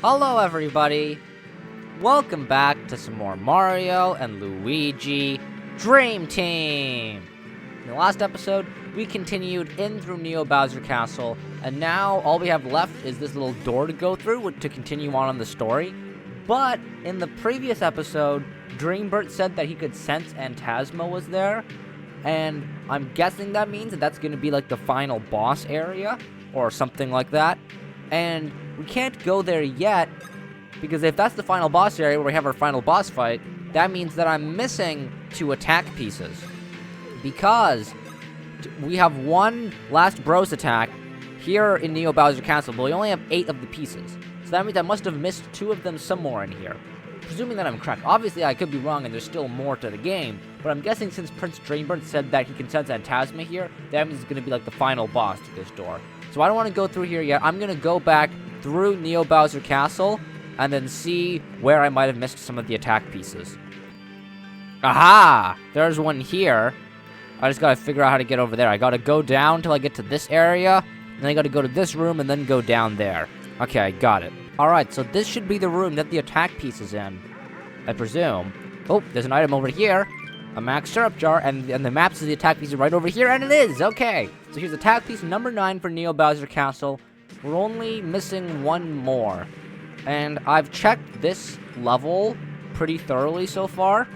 Hello everybody! Welcome back to some more Mario and Luigi Dream Team! In the last episode, we continued in through Neo Bowser Castle, and now all we have left is this little door to go through to continue on the story. But in the previous episode, Dreambert said that he could sense Phantasma was there, and I'm guessing that means that that's going to be like the final boss area, or something like that. And we can't go there yet, because if that's the final boss area where we have our final boss fight, that means that I'm missing 2 attack pieces. Because we have one last Bros attack here in Neo Bowser Castle, but we only have 8 of the pieces. So that means I must have missed 2 of them somewhere in here. Presuming that I'm correct. Obviously, I could be wrong and there's still more to the game, but I'm guessing since Prince Dreambert said that he can sense Phantasma here, that means it's going to be like the final boss to this door. So I don't want to go through here yet. I'm going to go back through Neo Bowser Castle and then see where I might have missed some of the attack pieces. Aha! There's one here. I just got to figure out how to get over there. I got to go down till I get to this area, and then I got to go to this room and then go down there. Okay, I got it. Alright, so this should be the room that the attack piece is in, I presume. Oh, there's an item over here. A max syrup jar, and the map says the attack piece is right over here, and it is! Okay! So here's attack piece number 9 for Neo Bowser Castle. We're only missing one more. And I've checked this level pretty thoroughly so far.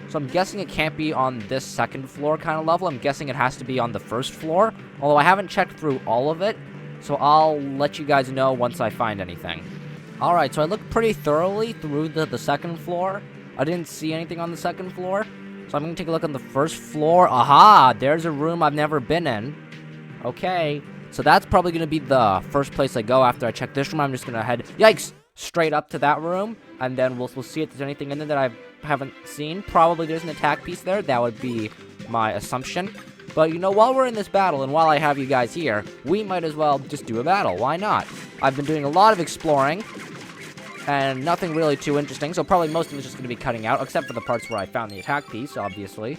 So I'm guessing it can't be on this second floor kind of level. I'm guessing it has to be on the first floor. Although I haven't checked through all of it. So I'll let you guys know once I find anything. Alright, so I looked pretty thoroughly through the second floor. I didn't see anything on the second floor. So I'm going to take a look on the first floor. Aha! There's a room I've never been in. Okay. So that's probably going to be the first place I go after I check this room. I'm just going to head, yikes, straight up to that room. And then we'll see if there's anything in there that I haven't seen. Probably there's an attack piece there. That would be my assumption. But, you know, while we're in this battle and while I have you guys here, we might as well just do a battle. Why not? I've been doing a lot of exploring. And nothing really too interesting, so probably most of it's just going to be cutting out, except for the parts where I found the attack piece, obviously.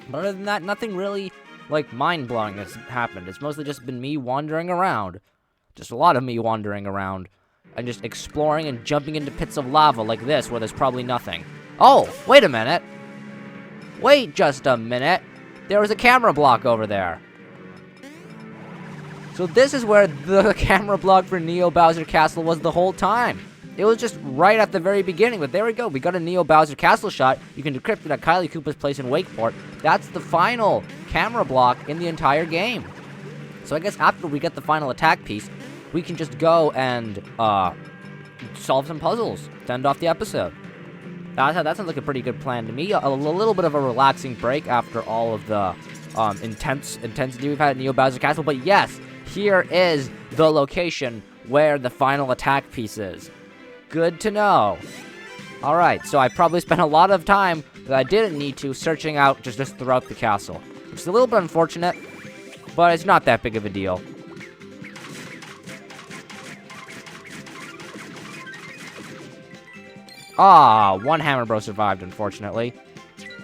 But other than that, nothing really, like, mind-blowing has happened. It's mostly just been me wandering around. Just a lot of me wandering around. And just exploring and jumping into pits of lava like this, where there's probably nothing. Oh, wait a minute. Wait just a minute. There was a camera block over there. So this is where the camera block for Neo Bowser Castle was the whole time. It was just right at the very beginning, but there we go. We got a Neo Bowser Castle shot. You can decrypt it at Kylie Koopa's place in Wakeport. That's the final camera block in the entire game. So I guess after we get the final attack piece, we can just go and solve some puzzles to end off the episode. That sounds like a pretty good plan to me. A little bit of a relaxing break after all of the intensity we've had at Neo Bowser Castle. But yes, here is the location where the final attack piece is. Good to know. Alright, so I probably spent a lot of time that I didn't need to searching out just throughout the castle. Which is a little bit unfortunate, but it's not that big of a deal. Ah, one Hammer Bro survived, unfortunately.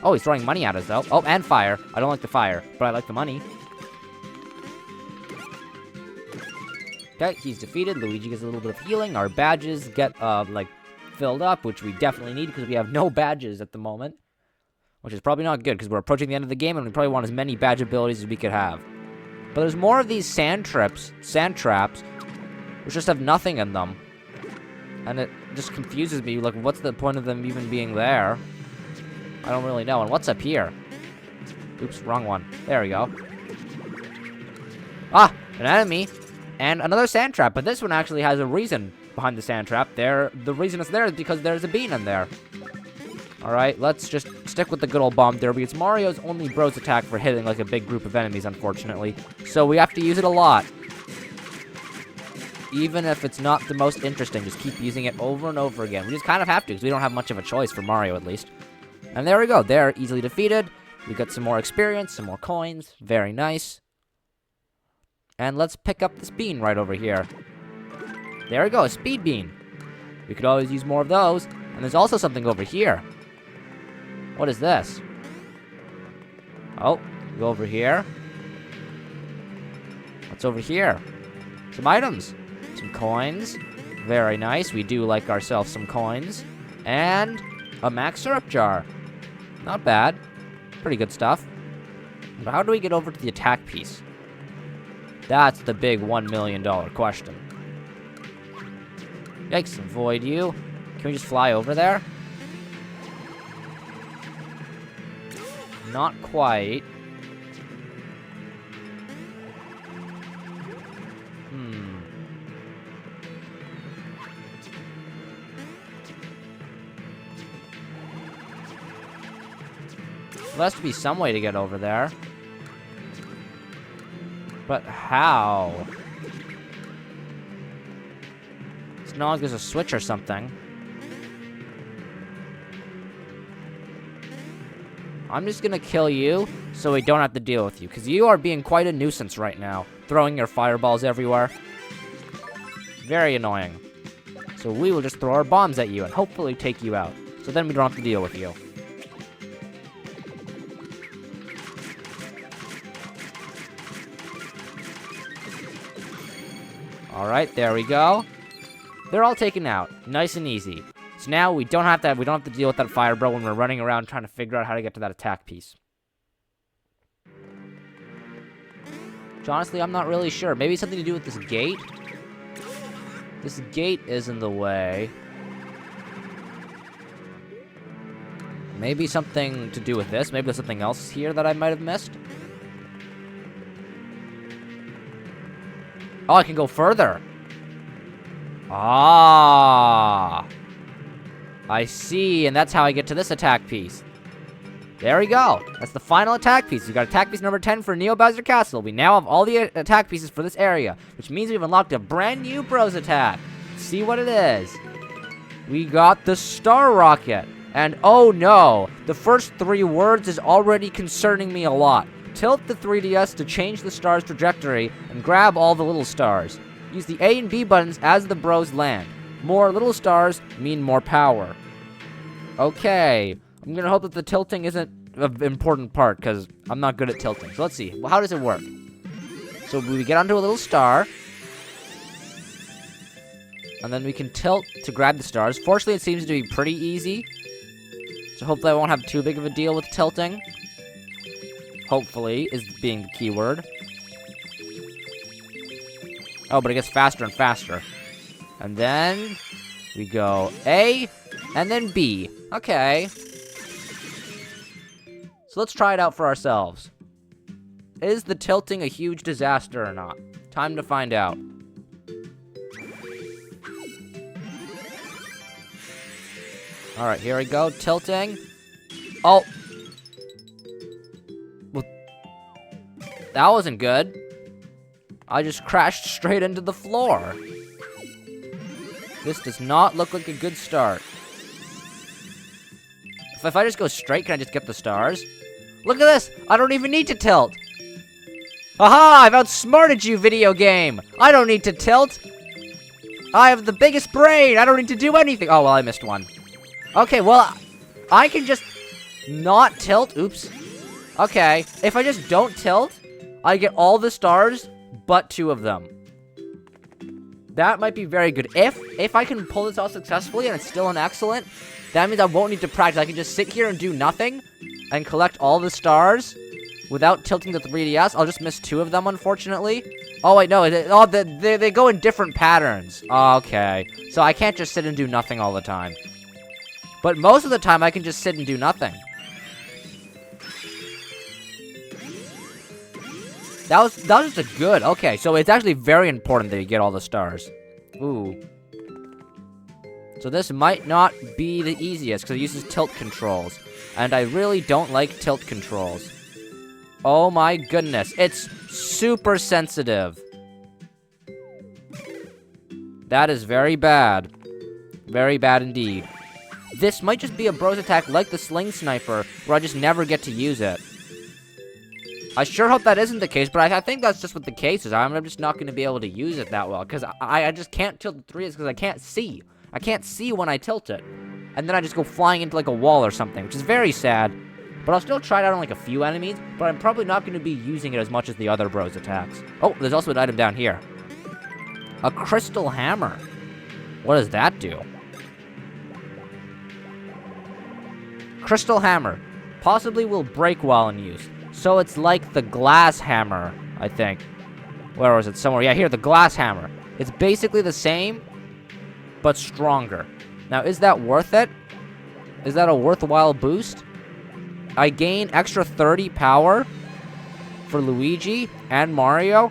Oh, he's throwing money at us, though. Oh, and fire. I don't like the fire, but I like the money. Okay, he's defeated. Luigi gets a little bit of healing. Our badges get, filled up, which we definitely need because we have no badges at the moment. Which is probably not good because we're approaching the end of the game and we probably want as many badge abilities as we could have. But there's more of these sand traps, which just have nothing in them. And it just confuses me, like, what's the point of them even being there? I don't really know. And what's up here? Oops, wrong one. There we go. Ah, an enemy. And another sand trap, but this one actually has a reason behind the sand trap. The reason it's there is because there's a bean in there. Alright, let's just stick with the good old bomb derby. It's Mario's only Bros attack for hitting like a big group of enemies, unfortunately. So we have to use it a lot. Even if it's not the most interesting, just keep using it over and over again. We just kind of have to, because we don't have much of a choice for Mario, at least. And there we go. They're easily defeated. We got some more experience, some more coins. Very nice. And let's pick up this bean right over here. There we go, a speed bean. We could always use more of those. And there's also something over here. What is this? Oh, go over here. What's over here? Some items. Some coins. Very nice. We do like ourselves some coins. And a max syrup jar. Not bad. Pretty good stuff. But how do we get over to the attack piece? That's the big $1 million question. Yikes, avoid you. Can we just fly over there? Not quite. There has to be some way to get over there. But how? It's not like there's a switch or something. I'm just gonna kill you so we don't have to deal with you, because you are being quite a nuisance right now, throwing your fireballs everywhere. Very annoying. So we will just throw our bombs at you and hopefully take you out, so then we don't have to deal with you. Alright, there we go. They're all taken out. Nice and easy. So now we don't have to deal with that fire bro when we're running around trying to figure out how to get to that attack piece. Which honestly, I'm not really sure. Maybe something to do with this gate? This gate is in the way. Maybe something to do with this. Maybe there's something else here that I might have missed. Oh, I can go further. Ah. I see, and that's how I get to this attack piece. There we go. That's the final attack piece. We got attack piece number 10 for Neo Bowser Castle. We now have all the attack pieces for this area, which means we've unlocked a brand new Bros attack. Let's see what it is. We got the Star Rocket. And oh no, the first 3 words is already concerning me a lot. Tilt the 3DS to change the star's trajectory and grab all the little stars. Use the A and B buttons as the bros land. More little stars mean more power. Okay, I'm gonna hope that the tilting isn't an important part, because I'm not good at tilting. So let's see, well, how does it work? So we get onto a little star, and then we can tilt to grab the stars. Fortunately, it seems to be pretty easy, so hopefully I won't have too big of a deal with tilting. Hopefully, is being the key word. Oh, but it gets faster and faster. And then we go A, and then B. Okay. So let's try it out for ourselves. Is the tilting a huge disaster or not? Time to find out. Alright, here we go. Tilting. Oh. Well, that wasn't good. I just crashed straight into the floor. This does not look like a good start. If I just go straight, can I just get the stars? Look at this! I don't even need to tilt! Aha! I've outsmarted you, video game! I don't need to tilt! I have the biggest brain! I don't need to do anything! Oh, well, I missed one. Okay, well, I can just not tilt. Oops. Okay, if I just don't tilt, I get all the stars but 2 of them. That might be very good. If I can pull this off successfully and it's still an excellent, that means I won't need to practice. I can just sit here and do nothing and collect all the stars without tilting the 3DS. I'll just miss 2 of them, unfortunately. Oh, wait, no. They go in different patterns. Okay. So I can't just sit and do nothing all the time. But most of the time, I can just sit and do nothing. That was just a good. Okay, so it's actually very important that you get all the stars. Ooh. So this might not be the easiest, because it uses tilt controls. And I really don't like tilt controls. Oh my goodness. It's super sensitive. That is very bad. Very bad indeed. This might just be a bros attack like the Sling Sniper, where I just never get to use it. I sure hope that isn't the case, but I think that's just what the case is. I'm just not going to be able to use it that well, because I just can't tilt the 3DS because I can't see. I can't see when I tilt it. And then I just go flying into like a wall or something, which is very sad. But I'll still try it out on like a few enemies, but I'm probably not going to be using it as much as the other bros attacks. Oh, there's also an item down here. A crystal hammer. What does that do? Crystal hammer. Possibly will break while in use. So it's like the glass hammer, I think. Where was it? Somewhere. Yeah, here, the glass hammer. It's basically the same, but stronger. Now, is that worth it? Is that a worthwhile boost? I gain extra 30 power for Luigi and Mario,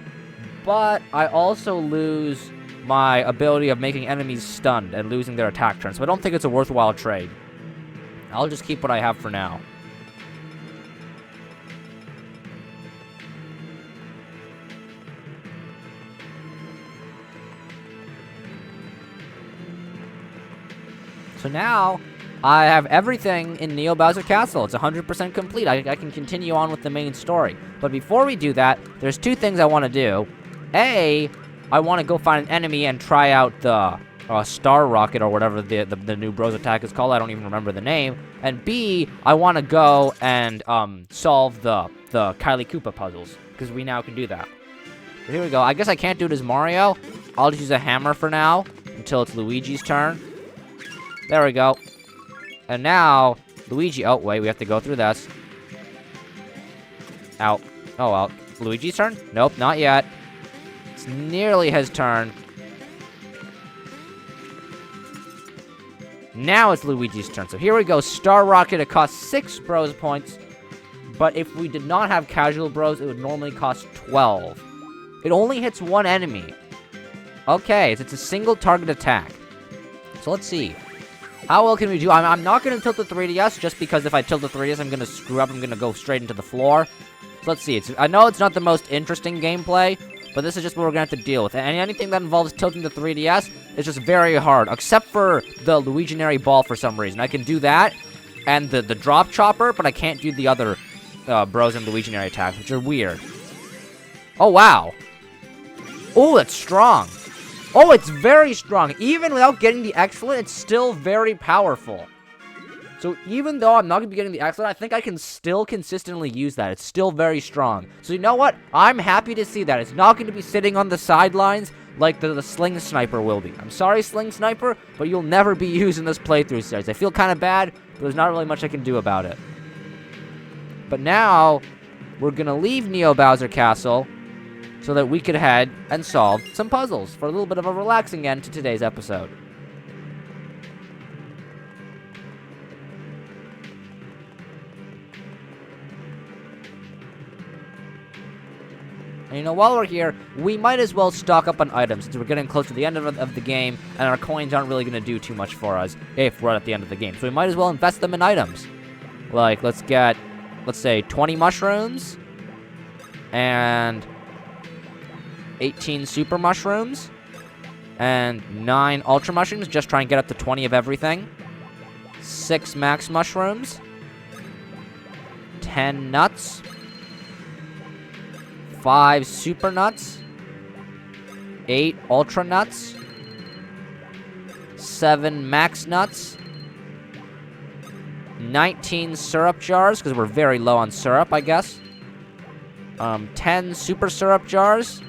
but I also lose my ability of making enemies stunned and losing their attack turn, so I don't think it's a worthwhile trade. I'll just keep what I have for now. So now, I have everything in Neo Bowser Castle. It's 100% complete. I can continue on with the main story. But before we do that, there's two things I want to do. A, I want to go find an enemy and try out the Star Rocket or whatever the new Bros attack is called. I don't even remember the name. And B, I want to go and solve the Kylie Koopa puzzles, because we now can do that. So here we go. I guess I can't do it as Mario. I'll just use a hammer for now until it's Luigi's turn. There we go. And now, Luigi... Oh, wait, we have to go through this. Ow. Oh, well. Luigi's turn? Nope, not yet. It's nearly his turn. Now it's Luigi's turn. So here we go. Star Rocket, it costs 6 Bros points. But if we did not have Casual Bros, it would normally cost 12. It only hits one enemy. Okay, it's a single target attack. So let's see. How well can we do? I'm not going to tilt the 3DS, just because if I tilt the 3DS, I'm going to screw up. I'm going to go straight into the floor. So let's see. I know it's not the most interesting gameplay, but this is just what we're going to have to deal with. And anything that involves tilting the 3DS is just very hard, except for the Luiginary Ball for some reason. I can do that, and the Drop Chopper, but I can't do the other Bros and Luiginary attacks, which are weird. Oh, wow. Oh, that's strong. Oh, it's very strong. Even without getting the excellent, it's still very powerful. So even though I'm not going to be getting the excellent, I think I can still consistently use that. It's still very strong. So you know what? I'm happy to see that. It's not going to be sitting on the sidelines like the Sling Sniper will be. I'm sorry, Sling Sniper, but you'll never be used in this playthrough series. I feel kind of bad, but there's not really much I can do about it. But now, we're going to leave Neo Bowser Castle so that we could head and solve some puzzles for a little bit of a relaxing end to today's episode. And you know, while we're here, we might as well stock up on items, since we're getting close to the end of the game, and our coins aren't really going to do too much for us if we're at the end of the game. So we might as well invest them in items. Like, let's say 20 mushrooms, and 18 super mushrooms, and 9 ultra mushrooms. Just try and get up to 20 of everything. 6 max mushrooms. 10 nuts. 5 super nuts. 8 ultra nuts. 7 max nuts. 19 syrup jars, because we're very low on syrup, I guess. 10 super syrup jars.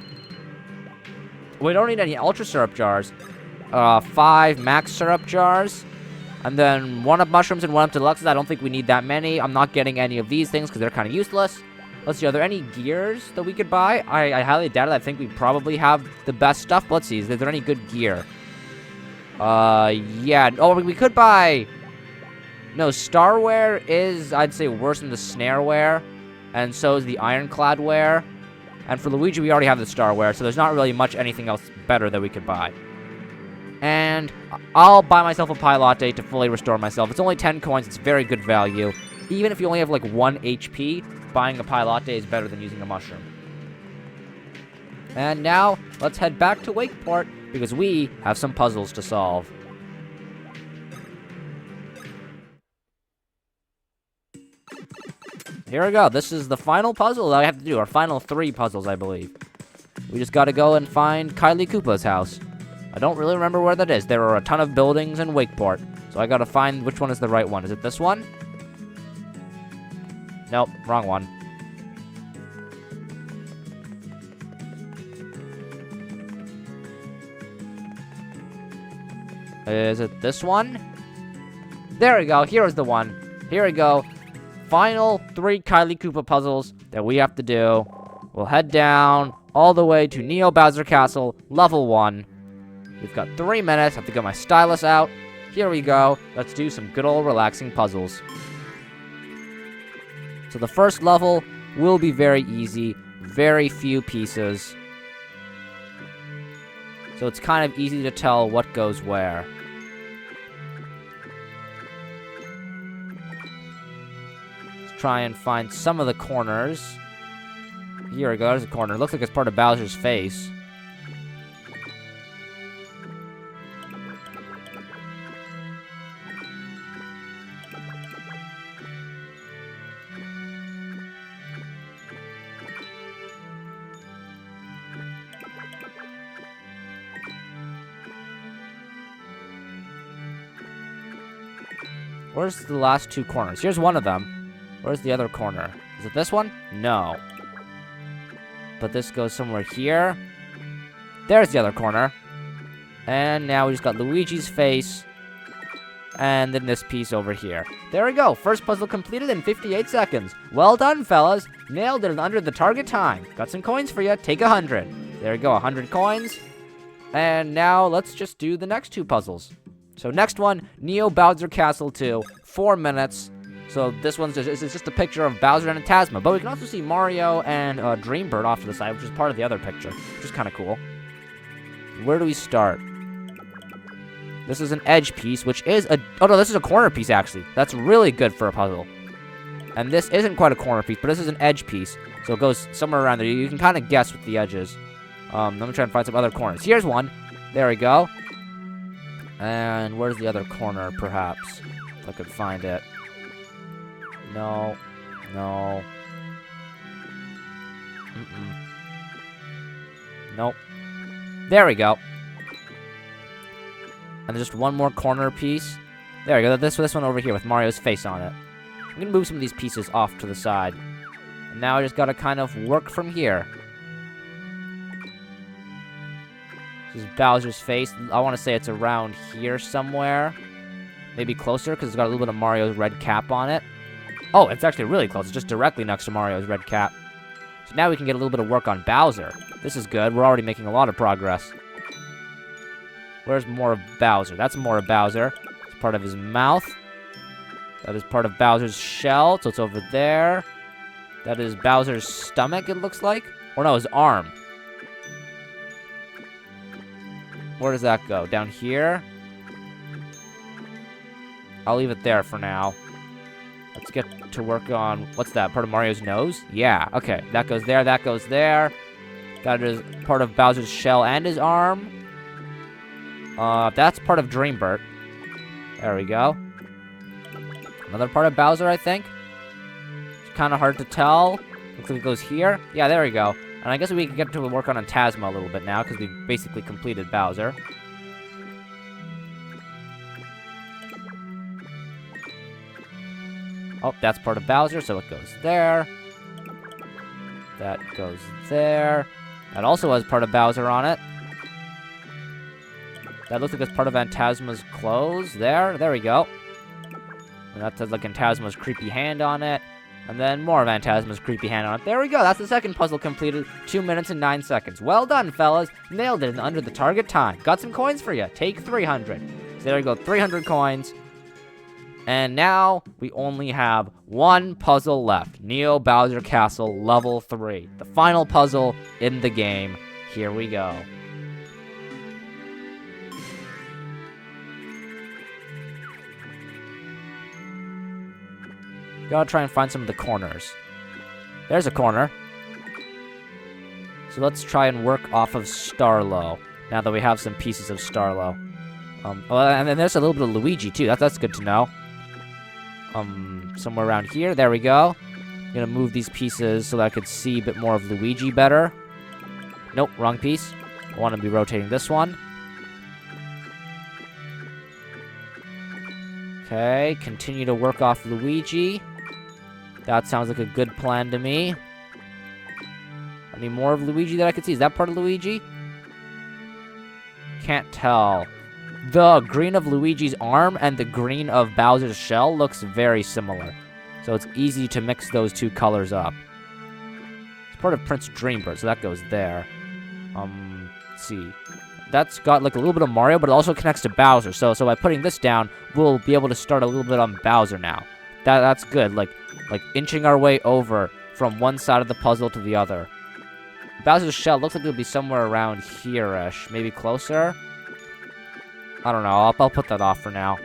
We don't need any ultra syrup jars. 5 max syrup jars. And then 1 up mushrooms and 1 up deluxes. I don't think we need that many. I'm not getting any of these things because they're kind of useless. Let's see, are there any gears that we could buy? I highly doubt it. I think we probably have the best stuff. But let's see, is there any good gear? Yeah. Oh, we could buy... No, Starware is, I'd say, worse than the Snareware. And so is the Ironclad Wear. And for Luigi, we already have the Starware, so there's not really much anything else better that we could buy. And I'll buy myself a Pie Latte to fully restore myself. It's only 10 coins. It's very good value. Even if you only have, like, 1 HP, buying a Pie Latte is better than using a mushroom. And now, let's head back to Wakeport, because we have some puzzles to solve. Here we go. This is the final puzzle that I have to do. Our final 3 puzzles, I believe. We just gotta go and find Kylie Koopa's house. I don't really remember where that is. There are a ton of buildings in Wakeport. So I gotta find which one is the right one. Is it this one? Nope, wrong one. Is it this one? There we go. Here's the one. Here we go. Final 3 Kylie Koopa puzzles that we have to do. We'll head down all the way to Neo Bowser Castle, level 1. We've got 3 minutes. I have to get my stylus out. Here we go. Let's do some good old relaxing puzzles. So the first level will be very easy. Very few pieces. So it's kind of easy to tell what goes where. Let's try and find some of the corners. Here we go, there's a corner. It looks like it's part of Bowser's face. Where's the last 2 corners? Here's one of them. Where's the other corner? Is it this one? No. But this goes somewhere here. There's the other corner. And now we just got Luigi's face. And then this piece over here. There we go. First puzzle completed in 58 seconds. Well done, fellas. Nailed it under the target time. Got some coins for you. Take 100. There we go. 100 coins. And now let's just do the next 2 puzzles. So next one, Neo Bowser Castle 2, 4 minutes. So this one's just a picture of Bowser and Tasma. But we can also see Mario and Dreambird off to the side, which is part of the other picture, which is kind of cool. Where do we start? This is an edge piece, which is a... Oh, no, this is a corner piece, actually. That's really good for a puzzle. And this isn't quite a corner piece, but this is an edge piece. So it goes somewhere around there. You can kind of guess with the edges. Let me try and find some other corners. Here's one. There we go. And where's the other corner, perhaps? If I could find it. No. No. Nope. There we go. And there's just one more corner piece. There we go. This one over here with Mario's face on it. I'm going to move some of these pieces off to the side. And now I just got to kind of work from here. This is Bowser's face. I want to say it's around here somewhere. Maybe closer, because it's got a little bit of Mario's red cap on it. Oh, it's actually really close. It's just directly next to Mario's red cap. So now we can get a little bit of work on Bowser. This is good. We're already making a lot of progress. Where's more of Bowser? That's more of Bowser. It's part of his mouth. That is part of Bowser's shell, so it's over there. That is Bowser's stomach, it looks like. Or no, his arm. Where does that go? Down here? I'll leave it there for now. Let's get to work on... What's that? Part of Mario's nose? Yeah, okay. That goes there, that goes there. That is part of Bowser's shell and his arm. That's part of Dreambird. There we go. Another part of Bowser, I think. It's kind of hard to tell. Looks like it goes here. Yeah, there we go. And I guess we can get to work on Tasma a little bit now, because we've basically completed Bowser. Oh, that's part of Bowser, so it goes there. That goes there. That also has part of Bowser on it. That looks like it's part of Phantasma's clothes. There we go. And that has like Phantasma's creepy hand on it. And then more of Phantasma's creepy hand on it. There we go. That's the second puzzle completed. 2 minutes and 9 seconds. Well done, fellas. Nailed it in under the target time. Got some coins for you. Take 300. So there we go. 300 coins. And now we only have one puzzle left. Neo Bowser Castle Level 3. The final puzzle in the game. Here we go. Gotta try and find some of the corners. There's a corner. So let's try and work off of Starlow. Now that we have some pieces of Starlow. Oh, and then there's a little bit of Luigi too. That's good to know. Somewhere around here. There we go. I'm gonna move these pieces so that I could see a bit more of Luigi better. Nope, wrong piece. I want to be rotating this one. Okay, continue to work off Luigi. That sounds like a good plan to me. Any more of Luigi that I could see? Is that part of Luigi? Can't tell. the green of Luigi's arm and the green of Bowser's shell looks very similar. So it's easy to mix those two colors up. It's part of Prince Dreambird, so that goes there. Let's see. That's got like a little bit of Mario, but it also connects to Bowser. So by putting this down, we'll be able to start a little bit on Bowser now. That's good. Like inching our way over from one side of the puzzle to the other. Bowser's shell looks like it would be somewhere around here-ish. Maybe closer? I don't know. I'll put that off for now.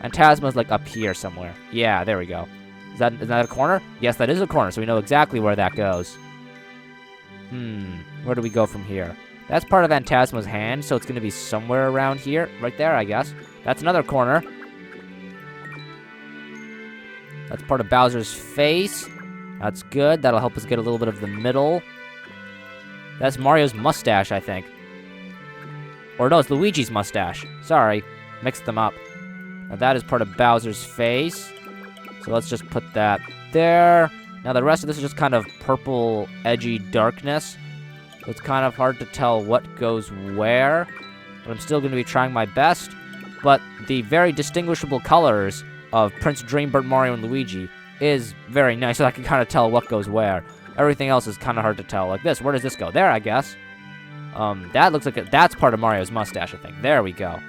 And Tasma's like up here somewhere. Yeah, there we go. Is that a corner? Yes, that is a corner, so we know exactly where that goes. Where do we go from here? That's part of Phantasma's hand, so it's going to be somewhere around here. Right there, I guess. That's another corner. That's part of Bowser's face. That's good. That'll help us get a little bit of the middle. That's Mario's mustache, I think. Or no, it's Luigi's mustache. Sorry. Mixed them up. Now that is part of Bowser's face. So let's just put that there. Now the rest of this is just kind of purple, edgy darkness. So it's kind of hard to tell what goes where. But I'm still going to be trying my best. But the very distinguishable colors of Prince Dreambird, Mario, and Luigi is very nice. So I can kind of tell what goes where. Everything else is kind of hard to tell. Like this. Where does this go? There, I guess. That looks like that's part of Mario's mustache, I think. There we go.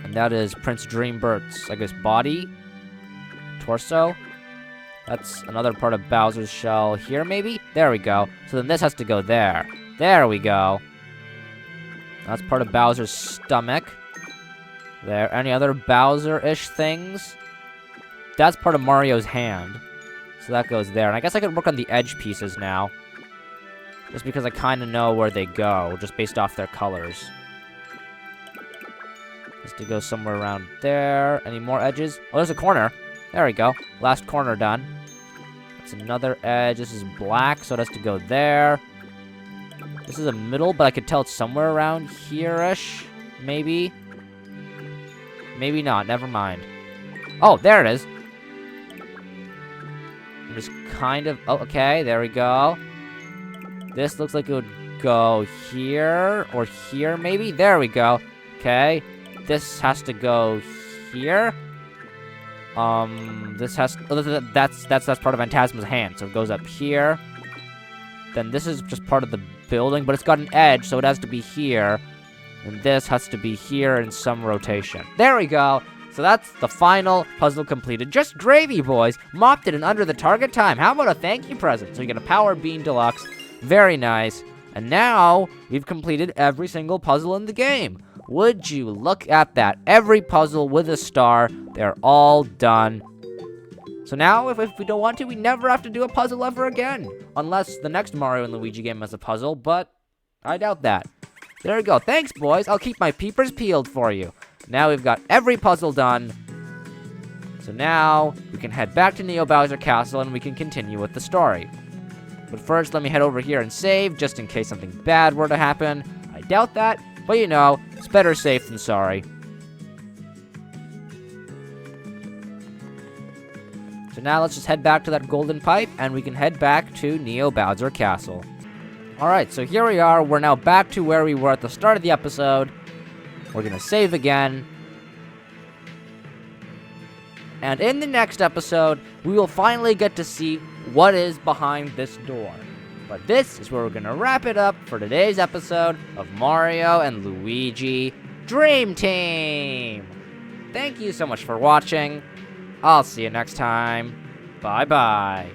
And that is Prince Dreambird's, I guess, body. Torso. That's another part of Bowser's shell here, maybe? There we go. So then this has to go there. There we go. That's part of Bowser's stomach. There. Any other Bowser-ish things? That's part of Mario's hand. So that goes there. And I guess I could work on the edge pieces now. Just because I kind of know where they go, just based off their colors. Just to go somewhere around there. Any more edges? Oh, there's a corner. There we go. Last corner done. That's another edge. This is black, so it has to go there. This is a middle, but I could tell it's somewhere around here-ish. Maybe. Maybe not. Never mind. Oh, there it is. I'm just kind of... Oh, okay. There we go. This looks like it would go here or here, maybe. There we go. Okay. This has to go here. This has that's part of Phantasma's hand, so it goes up here. Then this is just part of the building, but it's got an edge, so it has to be here. And this has to be here in some rotation. There we go. So that's the final puzzle completed. Just gravy, boys. Mopped it in under the target time. How about a thank you present? So you get a Power Bean Deluxe. Very nice. And now, we've completed every single puzzle in the game. Would you look at that? Every puzzle with a star. They're all done. So now, if we don't want to, we never have to do a puzzle ever again. Unless the next Mario and Luigi game has a puzzle, but I doubt that. There we go. Thanks, boys. I'll keep my peepers peeled for you. Now we've got every puzzle done. So now, we can head back to Neo Bowser Castle and we can continue with the story. But first, let me head over here and save, just in case something bad were to happen. I doubt that, but you know, it's better safe than sorry. So now let's just head back to that golden pipe, and we can head back to Neo Bowser Castle. Alright, so here we are. We're now back to where we were at the start of the episode. We're gonna save again. And in the next episode, we will finally get to see what is behind this door. But this is where we're gonna wrap it up for today's episode of Mario and Luigi Dream Team. Thank you so much for watching. I'll see you next time. Bye-bye.